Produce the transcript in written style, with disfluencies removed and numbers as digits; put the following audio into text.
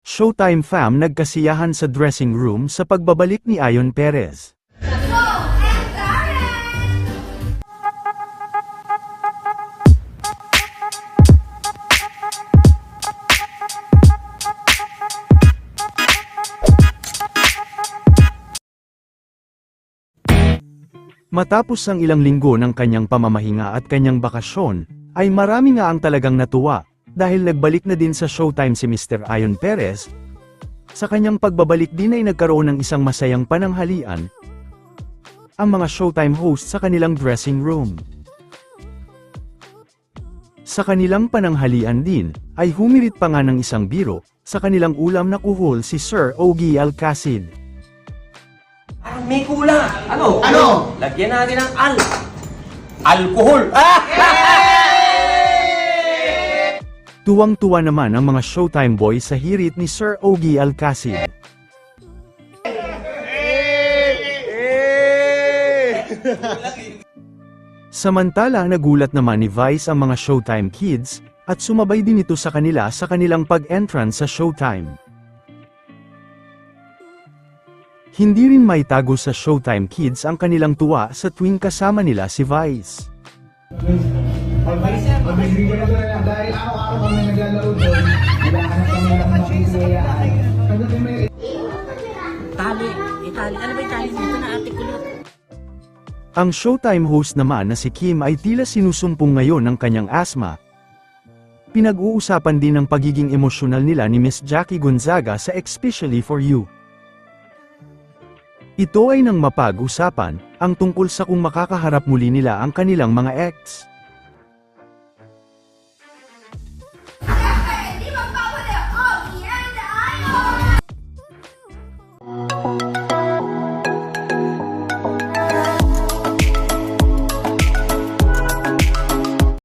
Showtime fam nagkasiyahan sa dressing room sa pagbabalik ni Ayon Perez. Matapos ang ilang linggo ng kanyang pamamahinga at kanyang bakasyon, ay marami nga ang talagang natuwa, dahil nagbalik na din sa Showtime si Mr. Ayon Perez. Sa kanyang pagbabalik din ay nagkaroon ng isang masayang pananghalian ang mga Showtime hosts sa kanilang dressing room. Sa kanilang pananghalian din, ay humirit pa nga ng isang biro, sa kanilang ulam na kuhol si Sir Ogie Alcacid. May kulang. Ano? Ano? Lagyan natin ng alcohol. Tuwang-tuwa naman ang mga Showtime boys sa hirit ni Sir Ogie Alcacid. Samantala nagulat naman ni Vice ang mga Showtime kids, at sumabay din ito sa kanila sa kanilang pag-entrance sa Showtime. Hindi rin maitago sa Showtime kids ang kanilang tuwa sa tuwing kasama nila si Vice. Dahil araw-araw kami naglalaro doon, naghahanap kami ng makikiyayaan. Tali. Ano ba yung tali dito na articulate? Ang Showtime host naman na si Kim ay tila sinusumpong ngayon ng kanyang asthma. Pinag-uusapan din ang pagiging emosyonal nila ni Miss Jackie Gonzaga sa Especially For You. Ito ay nang mapag-usapan, ang tungkol sa kung makakaharap muli nila ang kanilang mga ex.